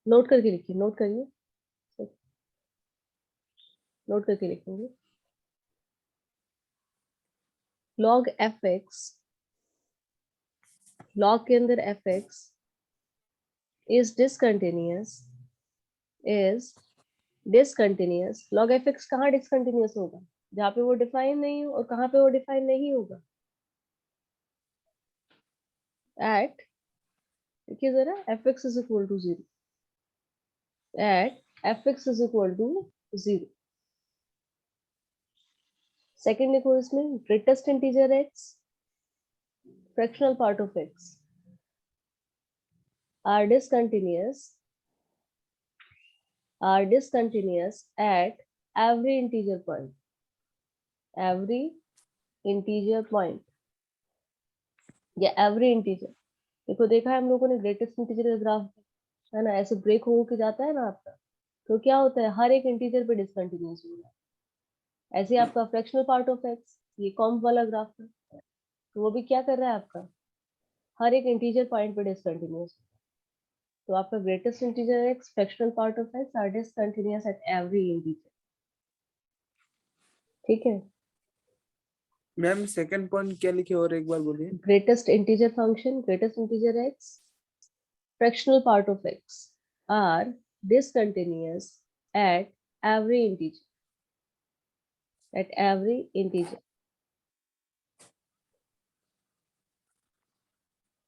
Note करके लिखिए, note करिए, नोट करके लिखेंगे। log fx, log के अंदर fx is discontinuous, is discontinuous। log fx कहाँ डिसकंटिन्यूअस होगा? जहाँ पे वो डिफाइन नहीं हो। और कहाँ पे वो डिफाइन नहीं होगा? एट, देखिए जरा, fx is equal to 0, at fx is equal to 0। Second लिखो इसमें, greatest integer x, fractional part of x are discontinuous at every integer point, every integer point या every integer। देखो देखा है हम लोगों ने ग्रेटेस्ट इंटीजर का ग्राफ, है ना, ऐसे ब्रेक हो के जाता है ना आपका, तो क्या होता है, हर एक इंटीजर पे डिसकंटिन्यूअस हो रहा है। ऐसे आपका फ्रैक्शनल पार्ट ऑफ एक्स, ये कॉम्प वाला ग्राफ है, तो वो भी क्या कर रहा है आपका, हर एक इंटीजर पॉइंट पे डिसकंटिन्यूअस। तो आपका greatest integer x, fractional part of x are discontinuous at every integer. ठीक है, मैम सेकंड पॉइंट क्या लिखे और एक बार बोलिए। Greatest integer function, greatest integer x, fractional part of x are discontinuous at every integer, at every integer।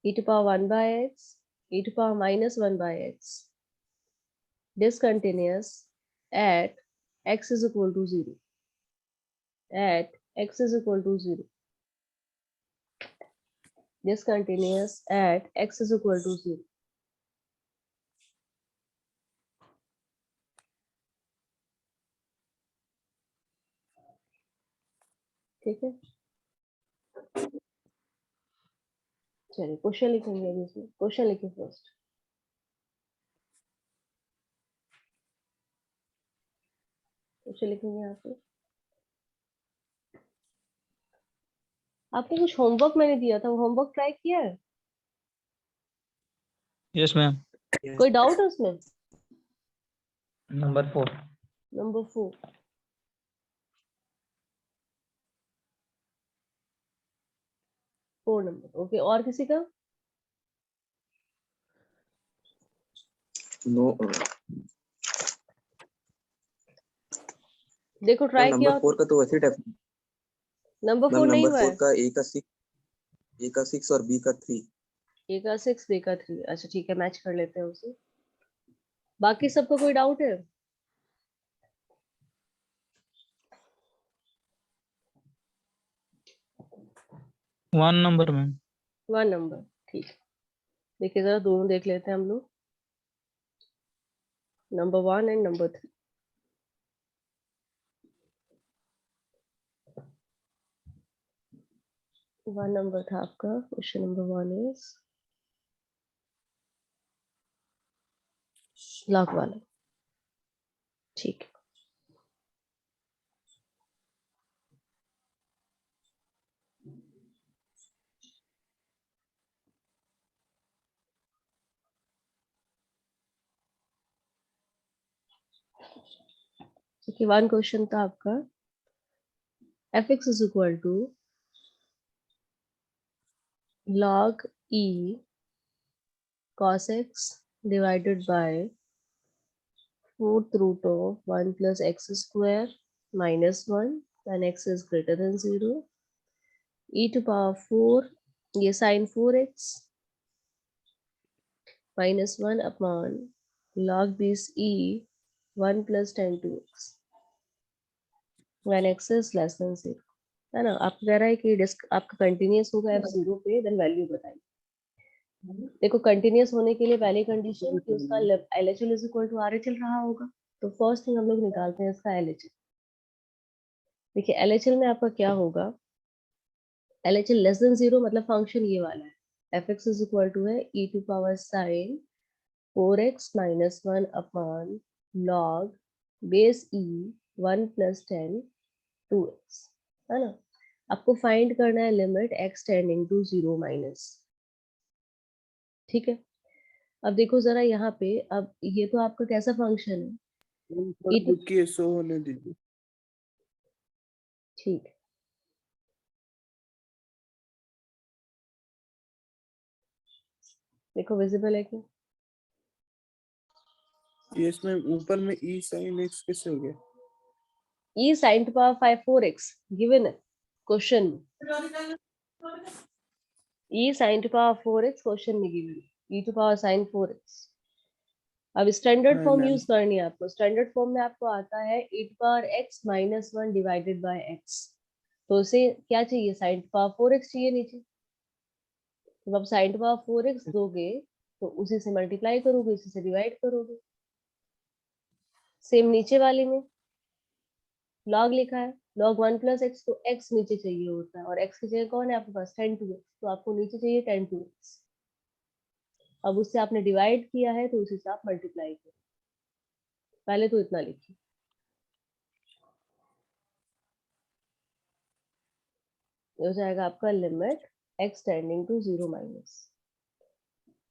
e to power 1 by x, e to power minus 1 by x, discontinuous at x is equal to 0, at x is equal to 0, discontinuous at x is equal to 0। ठीक है, चलिए question लिखेंगे अभी इसमें। Question लिखिए first, question लिखेंगे यहाँ पे। आपको कुछ होमवर्क मैंने दिया था, वो होमवर्क ट्राई किया है? Yes ma'am. कोई डाउट है उसमें? नंबर 4। Number 4, 4 number, okay. और किसी का? नो देखो ट्राई किया। नंबर 4 का तो वैसे टाइप। नंबर 4 मैम नहीं नंबर हुआ 4 है। का ए का 6 और बी का 3। ए का 6, बी का 3, अच्छा ठीक है, मैच कर लेते हैं उसे। बाकी सबका कोई डाउट है? 1 नंबर मैम। 1 नंबर, ठीक है। देखिए जरा दोनों देख लेते हैं हम लोग, number 1 and number 3। One number था आपका, क्वेश्चन नंबर 1 इज लॉग वाला, ठीक है। देखिए 1 क्वेश्चन था आपका, f x is equal to log e cos x divided by 4th root of 1 plus x square minus 1 when x is greater than 0, e to power 4, ये sin 4x minus 1 upon log base e 1 plus tan 2x when x is less than 0, है ना। आपको कह रहा है कि आपका continuous होगा f0 पे, देन वैल्यू बताइए। देखो कंटिन्यूअस होने के लिए पहली कंडीशन कि उसका LHL is equal to RHL रहा होगा, तो फर्स्ट थिंग हम लोग निकालते हैं इसका LHL। देखिए LHL में आपका क्या होगा, LHL लेस देन 0 मतलब फंक्शन ये वाला है, fx इज इक्वल टू है e to power sine 4x minus 1 upon log base e 1 plus 10 2x, है ना। आपको फाइंड करना है limit x tending to 0 minus, ठीक है। अब देखो जरा यहाँ पे, अब ये तो आपका कैसा फंक्शन है, मैम थोड़ा e to, रुकिए, शो होने दीजिए। ठीक है, देखो विजिबल है क्या? यस मैम, ऊपर में ई साइन एक्स कैसे हो गया? e sin to power 5 4x given है क्वेश्चन में, e sin to power 4x question में गिवन है, e to power sin 4x। अब स्टैंडर्ड हाँ फॉर्म मैम। यूज करनी है आपको। स्टैंडर्ड फॉर्म में आपको आता है e to power x minus 1 divided by x। तो उसे क्या चाहिए, sin to power 4x चाहिए नीचे। जब आप sin to power 4x दोगे तो उसी से मल्टीप्लाई करोगे, उसी से डिवाइड करोगे। सेम नीचे वाले में log लिखा है, log 1 plus x, तो x नीचे चाहिए होता है, और x की जगह कौन है आपके पास, 10 to x, तो आपको नीचे चाहिए 10 to x। अब उससे आपने डिवाइड किया है तो उसी से आप मल्टीप्लाई करो। पहले तो इतना लिखिए, ये हो जाएगा आपका limit x tending to 0 minus.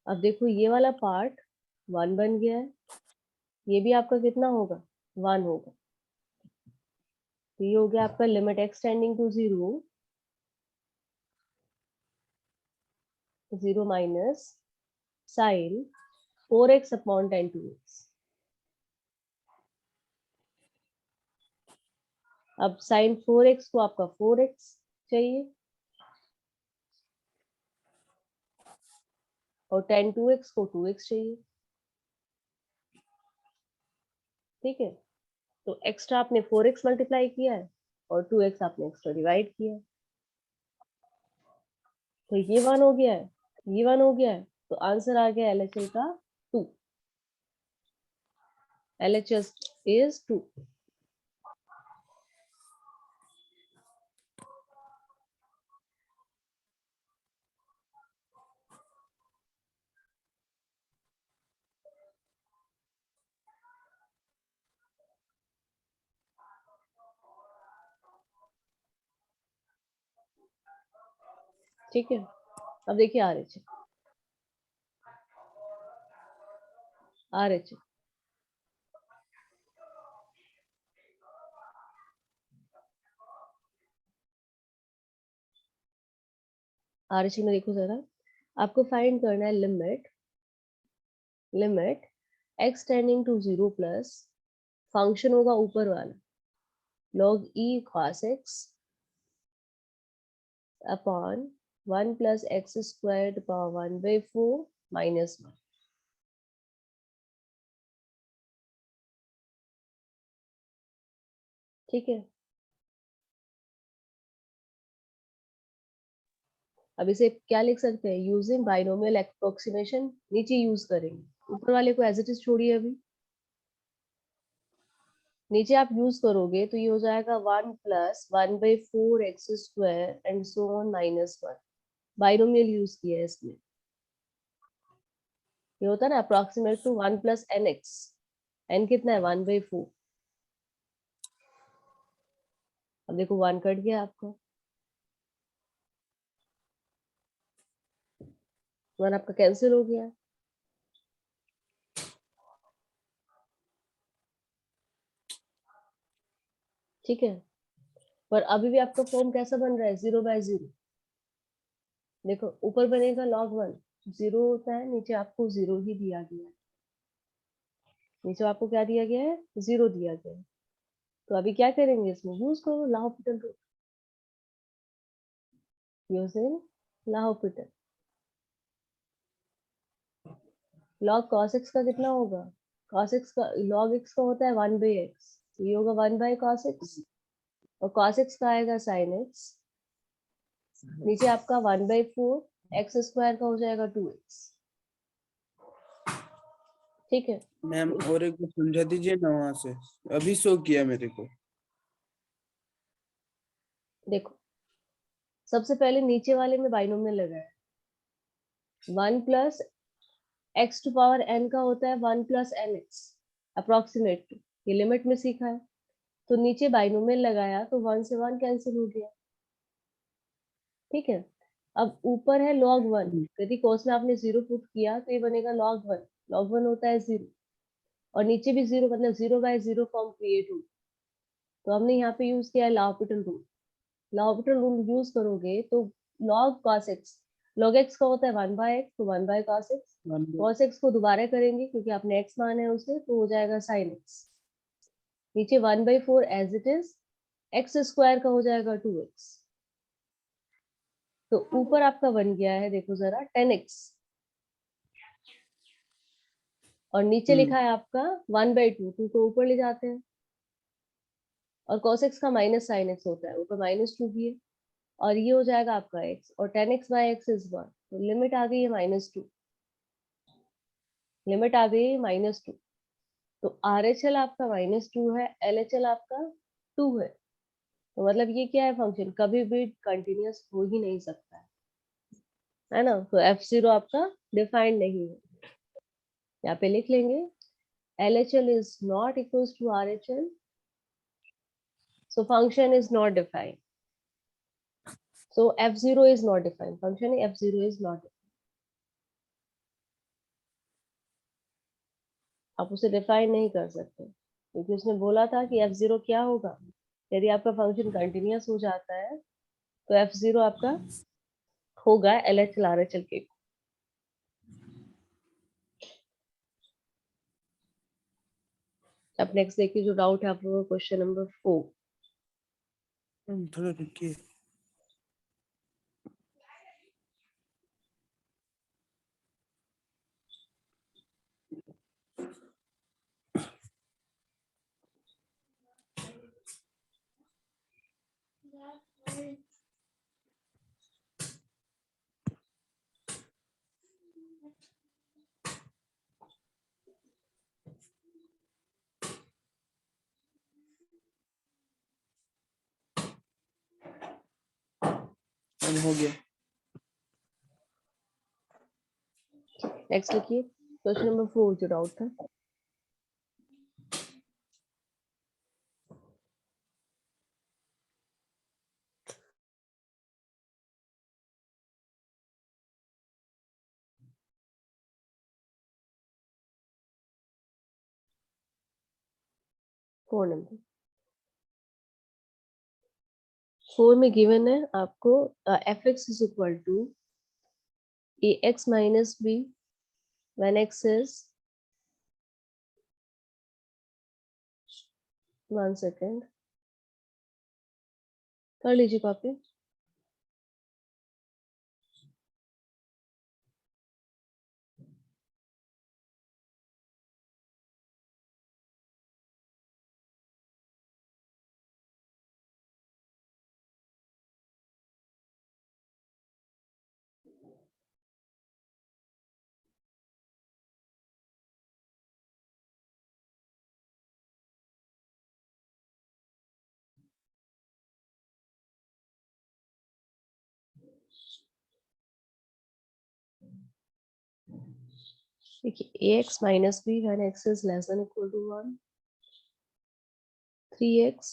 अब देखो ये वाला पार्ट 1 बन गया है, ये भी आपका कितना होगा, 1 होगा। तो ये हो गया आपका limit x tending to 0 minus sine 4x upon 10 to x। अब साइन 4x को आपका 4x चाहिए, और 10 to x को 2x चाहिए। ठीक है, तो एक्स्ट्रा आपने 4x मल्टीप्लाई किया है और 2x आपने एक्स्ट्रा डिवाइड किया है, तो ये 1 हो गया है, ये 1 हो गया है, तो आंसर आ गया LHS का 2। LHS is 2। ठीक है, अब देखिए RH RH RH में देखो जरा, आपको फाइंड करना है limit x tending to 0 plus function होगा ऊपर वाला log e cos x अपॉन 1 plus x square power 1/4 minus 1। ठीक है, अब इसे क्या लिख सकते हैं, यूजिंग बाइनोमियल अप्रोक्सीमेशन नीचे यूज करेंगे, ऊपर वाले को एज इट इज छोड़िए। अभी नीचे आप यूज करोगे तो ये हो जाएगा 1 plus 1/4 x square and so on minus 1। Binomial use किया है इसमें, ये होता है ना approximate to 1 plus n x. N कितना है, 1/4। अब देखो 1 कट गया आपका, 1 आपका कैंसिल हो गया। ठीक है, पर अभी भी आपका फॉर्म कैसा बन रहा है, 0/0। देखो ऊपर बनेगा log 1 0 होता है, नीचे आपको 0 ही दिया गया है, नीचे आपको क्या दिया गया है, 0 दिया गया है। तो अभी क्या करेंगे, इसमें यूज करो L'Hopital rule, using L'Hopital. log cos x का कितना होगा, cos x का log x का होता है 1/x, तो ये होगा 1/cos x, और cos x का आएगा sin x, नीचे आपका 1/4 एक्स स्क्वायर का हो जाएगा 2x। ठीक है, मैम और एक बार समझा दीजिए ना वहां से, अभी शो किया मेरे को। देखो सबसे पहले नीचे वाले में बाइनोमियल लगाया, 1 plus x to power n का होता है 1 प्लस एन एक्स अप्रोक्सीमेट, ये लिमिट में सीखा है। तो नीचे बाइनोमियल लगाया तो 1 से 1 कैंसिल हो गया। ठीक है, अब ऊपर है log 1, यदि cos में आपने 0 पुट किया तो ये बनेगा log 1, log 1 होता है 0, और नीचे भी 0 मतलब 0/0 फॉर्म क्रिएट हो। तो हमने यहाँ पे यूज किया है l'Hopital rule. l'Hopital rule use करोगे तो log cos x, log x का होता है 1/x, तो 1/cos x, cos x को दोबारा करेंगे क्योंकि आपने x माना है उसे, तो हो जाएगा sin x। नीचे 1/4 as it is, x square का हो जाएगा 2x। तो ऊपर आपका बन गया है, देखो जरा 10x, और नीचे लिखा है आपका 1/2, 2 को ऊपर ले जाते हैं, और cos x का माइनस sin x होता है, ऊपर -2 भी है, और ये हो जाएगा आपका x, और 10x/x इज 1, तो लिमिट आ गई है -2, लिमिट आ गई है -2। तो RHL आपका -2 है, LHL आपका 2 है, तो मतलब ये क्या है, फंक्शन कभी भी कंटिन्यूअस हो ही नहीं सकता है ना। तो F0 आपका डिफाइंड नहीं है, यहाँ पे लिख लेंगे LHL is not equals to RHL, so function is not defined, so F0 is not defined, function F0 is not defined। आप उसे डिफाइन नहीं कर सकते क्योंकि उसने बोला था कि F0 क्या होगा, यदि आपका फंक्शन कंटिन्यूअस हो जाता है तो F0 आपका होगा LHL RHL के। अब नेक्स्ट देखिए जो डाउट है आप लोगों का, क्वेश्चन नंबर 4। थोड़ा रुकिए। हो गया। नेक्स्ट लिखिए क्वेश्चन नंबर 4 जो डाउट था। फोर नंबर 4 में गिवन है आपको fx is equal to ax minus b when x is, 1 second कर लीजिए कॉपी। देखिए ax minus b when x is less than equal to 1, 3x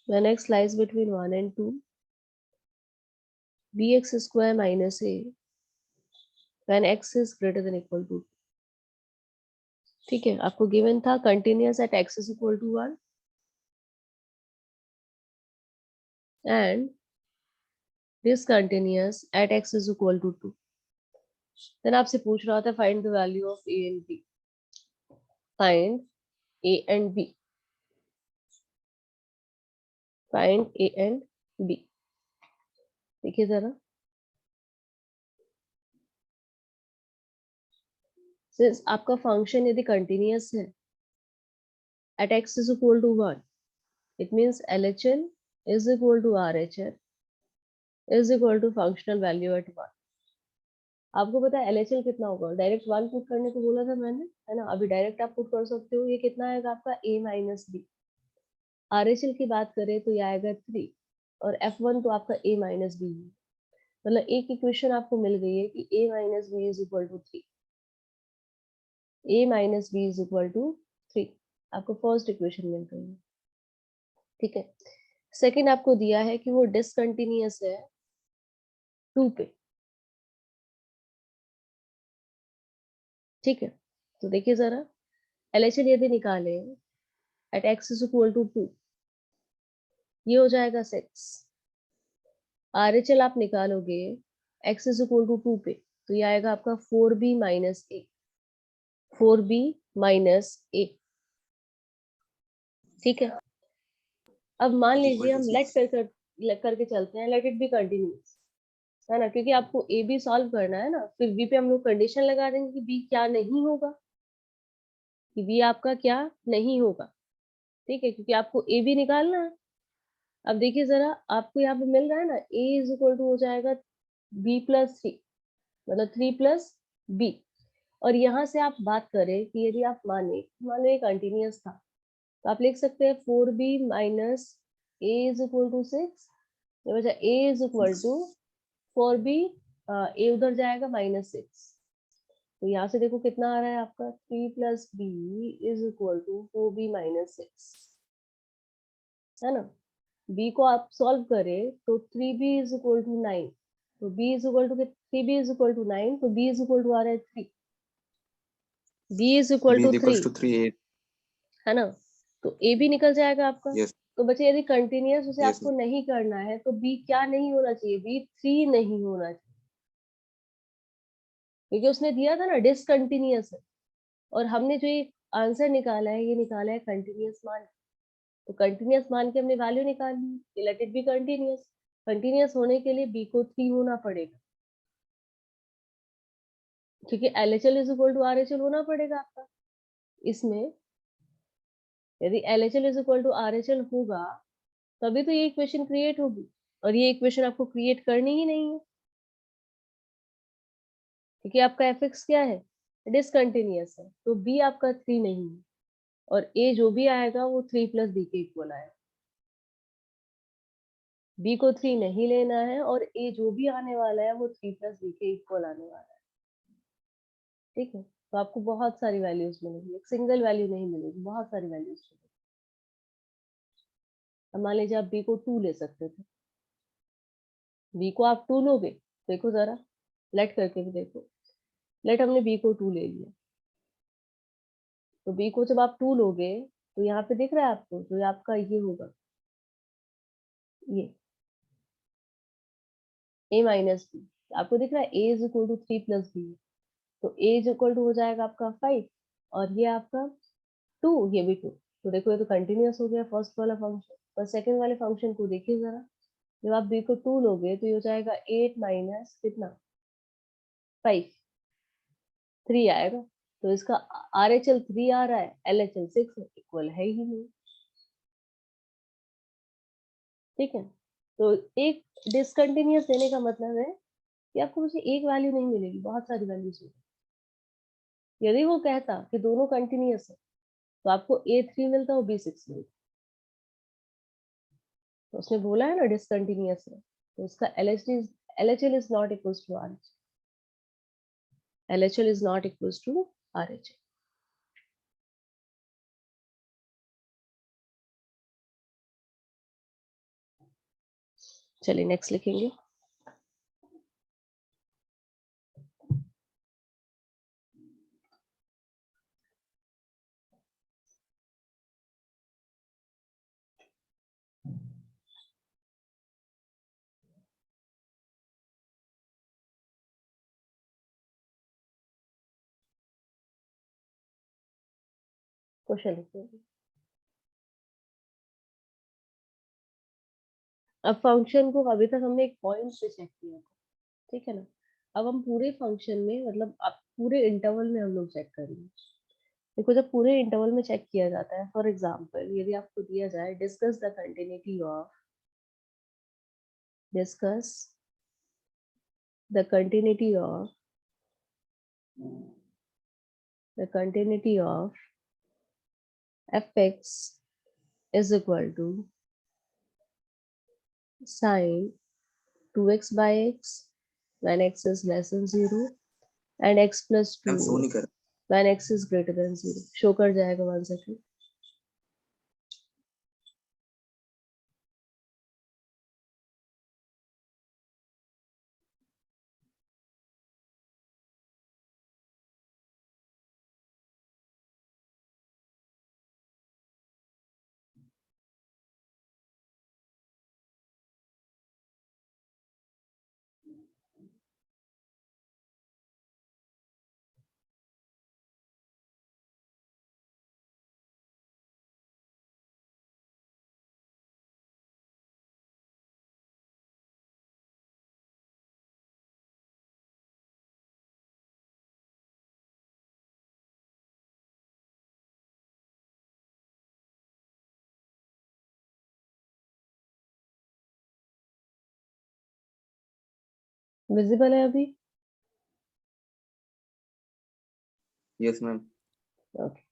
when x lies between 1 and 2, bx square minus a when x is greater than equal to 2। ठीक है, आपको given था continuous at x is equal to 1 and discontinuous at x is equal to 2। Then आपसे पूछ रहा था find the value of a and b, find a and b, find a and b। देखिए जरा, सिंस आपका function यदि continuous है at x is equal to 1, it means LHL is equal to RHL is equal to functional value at 1। आपको पता है LHL कितना होगा, डायरेक्ट 1 पुट करने को बोला था मैंने, है ना। अभी डायरेक्ट आप पुट कर सकते हो, ये कितना आएगा आपका a minus b। RHL की बात करें तो ये आएगा 3, और F1 तो आपका a minus b है, मतलब एक इक्वेशन आपको मिल गई है कि a minus b is equal to 3, a minus b is equal to 3, आपको फर्स्ट इक्वेशन मिल गई है। ठीक है, सेकंड आपको दिया है कि वो डिसकंटिन्यूअस है 2 पे, ठीक है, तो देखिए जरा, LHS यदि निकाले at x is equal to 2, ये हो जाएगा 6। RHL आप निकालोगे x इज इक्वल टू 2 पे, तो ये आएगा आपका 4b माइनस ए, 4b माइनस ए। ठीक है, अब मान लीजिए हम लेट करके चलते हैं, लेट इट बी कंटिन्यूस, है ना, क्योंकि आपको ए बी सॉल्व करना है ना, फिर बी पे हम लोग कंडीशन लगा देंगे कि बी क्या नहीं होगा, कि बी आपका क्या नहीं होगा। ठीक है, क्योंकि आपको ए बी निकालना है। अब देखिए जरा, आपको यहाँ पे मिल रहा है ना, ए इज इक्वल टू हो जाएगा बी प्लस 3, मतलब 3 प्लस बी। और यहाँ से आप बात करें कि यदि आप माने, मान लो ये कंटिन्यूस था, तो आप लिख सकते हैं 4b minus a is equal to 6, बचा a is equal to 4b, a उधर जाएगा -6, तो यहाँ से देखो कितना आ रहा है आपका 3 plus b is equal to 4b minus 6, है ना। b को आप सॉल्व करें तो 3b इज इक्वल टू 9, तो b is equal to 3b is equal to 9, तो b इज इक्वल टू आ रहा है 3, b is equal B to is equals 3, to 3 8. है ना। तो ए भी निकल जाएगा आपका। Yes. तो बच्चे यदि कंटिन्यूस उसे Yes, आपको नहीं करना है तो बी क्या नहीं होना चाहिए, बी 3 नहीं होना चाहिए, क्योंकि उसने दिया था ना डिसकंटिन्यूस है, और हमने जो ये आंसर निकाला है, ये निकाला है कंटिन्यूस मान। तो कंटिन्यूस मान के हमने वैल्यू निकाली, let it be continuous. Continuous होने के लिए बी को 3 होना पड़ेगा, क्योंकि LHL is equal to RHL होना पड़ेगा आपका। इसमें यदि LHL is equal to RHL होगा तभी तो ये इक्वेशन क्रिएट होगी, और ये इक्वेशन आपको क्रिएट करनी ही नहीं है, क्योंकि आपका fx क्या है, डिसकंटिन्यूअस है, तो b आपका 3 नहीं है, और a जो भी आएगा वो 3 प्लस बी के इक्वल आएगा। b को 3 नहीं लेना है, और a जो भी आने वाला है वो 3 प्लस बी के इक्वल आने वाला है। ठीक है, तो आपको बहुत सारी वैल्यूज मिलेगी, एक सिंगल वैल्यू नहीं मिलेगी, बहुत सारी वैल्यूज मिलेगी। अब मान लीजिए आप b को 2 ले सकते थे, b को आप 2 लोगे, देखो जरा लेट करके भी देखो, लेट हमने b को 2 ले लिया, तो b को जब आप 2 लोगे तो यहाँ पे दिख रहा है आपको, तो आपका ये होगा, ये a माइनस बी, आपको दिख रहा है a is equal to 3 plus b, तो a इज इक्वल टू हो जाएगा आपका 5, और ये आपका 2, ये भी 2। तो देखो ये तो कंटिन्यूअस हो गया फर्स्ट वाला फंक्शन, और सेकंड वाले फंक्शन को देखिए जरा, जब आप b को 2 लोगे तो ये हो जाएगा 8 माइनस कितना 5, 3 आएगा, तो इसका RHL 3 आ रहा है, LHL 6 इक्वल है ही नहीं। ठीक है, तो एक डिसकंटिन्यूअस देने का मतलब है कि आपको मुझे एक वैल्यू नहीं मिलेगी, बहुत सारी वैल्यूज मिलेगी। यदि वो कहता कि दोनों कंटिन्यूअस है तो आपको A3 मिलता और B6 मिलता, तो उसने बोला है ना डिसकंटिन्यूअस है, तो इसका LHL is not equals to RH, LHL is not equals to RH। चलिए नेक्स्ट लिखेंगे। क्वेश्चन लिखेंगे। अब फंक्शन को अभी तक हमने एक पॉइंट पे चेक किया था, ठीक है ना। अब हम पूरे फंक्शन में, मतलब अब पूरे इंटरवल में हम लोग चेक करेंगे। देखो जब पूरे इंटरवल में चेक किया जाता है, फॉर एग्जांपल यदि आपको दिया जाए discuss the continuity of, discuss the continuity of, the continuity of fx is equal to sine 2x by x when x is less than 0 and x plus 2 I'm show नहीं कर when x is greater than 0। Show कर जाएगा 1 second. Visible है अभी? Yes, ma'am. Okay,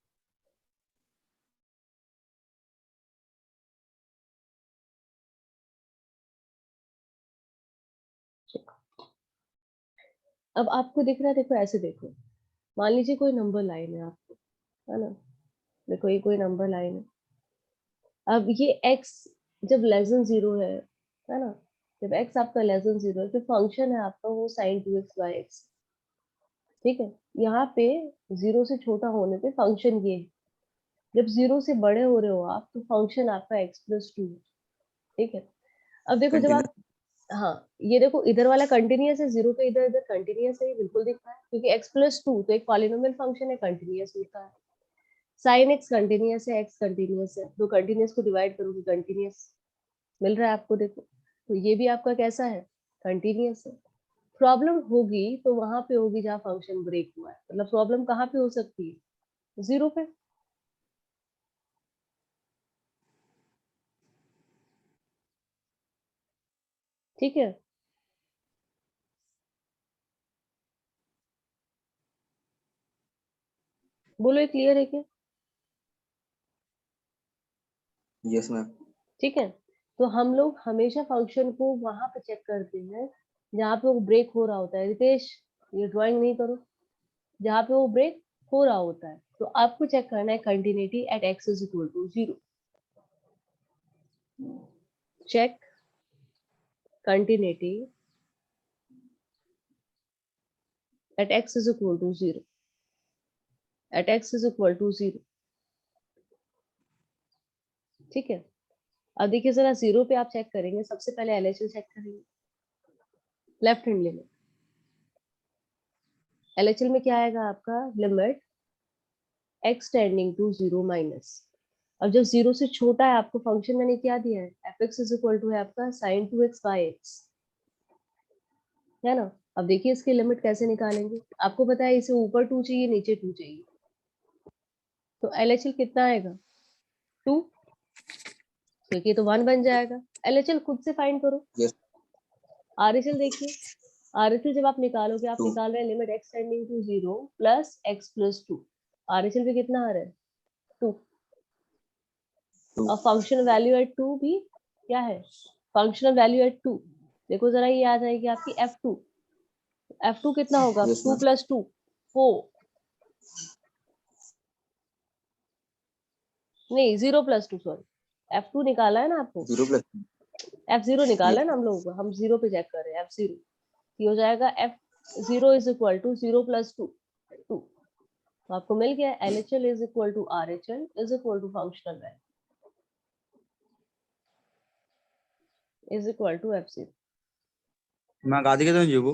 अब आपको दिख रहा है, देखो ऐसे देखो, मान लीजिए कोई नंबर लाइन है आपको, है ना, देखो ये कोई नंबर लाइन है। अब ये x जब लेस देन 0 है ना, जब x आपका लेस देन 0 है, तो फंक्शन है आपका वो sin 2x by x, ठीक है। यहाँ पे 0 से छोटा होने पे फंक्शन ये है, जब 0 से बड़े हो रहे हो आप, तो फंक्शन आपका x प्लस 2 है, ठीक है। अब देखो जब आप, हाँ, ये देखो इधर वाला कंटिन्यूअस है, 0 पे इधर इधर कंटिन्यूअस है, ये बिल्कुल दिख रहा है, क्योंकि x प्लस 2 तो एक पॉलिनोमियल फंक्शन है, कंटिन्यूअस होता है। साइन x कंटिन्यूअस है, x कंटिन्यूअस है, दो कंटिन्यूअस को डिवाइड करोगे कंटिन्यूअस मिल रहा है आपको, देखो तो ये भी आपका कैसा है, कंटिन्यूअस है। प्रॉब्लम होगी तो वहां पे होगी जहाँ फंक्शन ब्रेक हुआ है, मतलब प्रॉब्लम कहाँ पे हो सकती है, 0 पे। ठीक है, बोलो ये क्लियर है क्या? Yes, ma'am. ठीक है, तो हम लोग हमेशा फंक्शन को वहां पे चेक करते हैं जहाँ पे वो ब्रेक हो रहा होता है। रितेश, ये ड्राइंग नहीं करो, जहाँ पे वो ब्रेक हो रहा होता है, तो आपको चेक करना है continuity at x is equal to 0। Check continuity at x is equal to 0, at x is equal to 0, ठीक है। अब देखिए जरा 0 पे आप चेक करेंगे, सबसे पहले एलएचएल चेक करेंगे, लेफ्ट हैंड लिमिट। एलएचएल में क्या आएगा आपका, limit x tending to 0 minus, अब जब 0 से छोटा है आपको फंक्शन मैंने क्या दिया है, fx इज इक्वल टू है आपका sin 2x by x, है ना। अब देखिए इसकी लिमिट कैसे निकालेंगे, आपको पता है इसे ऊपर 2 चाहिए, नीचे 2 चाहिए, तो एलएचएल कितना आएगा, 2, क्योंकि तो 1 बन जाएगा। एलएचएल खुद से फाइंड करो। Yes. आरएचएल देखिए, आरएचएल जब आप निकालोगे, आप 2. निकाल रहे हैं limit x tending to 0 plus x plus 2, RHL पे कितना आ रहा है, 2, 2. और फंक्शनल वैल्यू एट 2 भी क्या है, फंक्शनल वैल्यू एट 2, देखो जरा ये आ जाएगी आपकी f2, f2 कितना होगा, Yes, 2 ma'am. प्लस 2 4, नहीं 0 प्लस 2 सॉरी, f2 निकाला है ना आपको, 0 plus. f0 निकाला है Yes. ना हम लोग, हम 0 पे चेक कर रहे हैं, f0 ये हो जाएगा f0 is equal to 0 plus 2, 2, तो आपको मिल गया LHL is equal to RHL is equal to functional value is equal to f0। मैं गादी के तो जीवो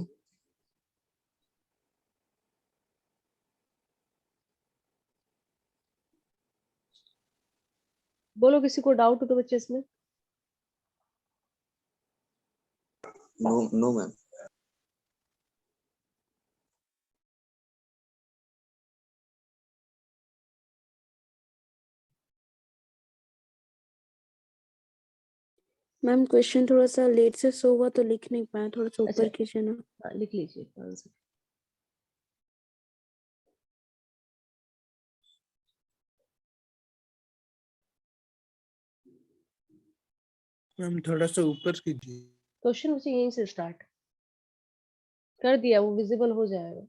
बोलो किसी को डाउट हो तो बच्चे इसमें? No, no, ma'am. Ma'am question थोड़ा सा लेट से सो हुआ तो लिख नहीं पाया, थोड़ा सा अच्छा, ऊपर कीजिए ना। हाँ लिख लीजिए आंसर। मैम थोड़ा सा ऊपर कीजिए। क्वेश्चन मुझे यहीं से स्टार्ट कर दिया, वो विजिबल हो जाएगा।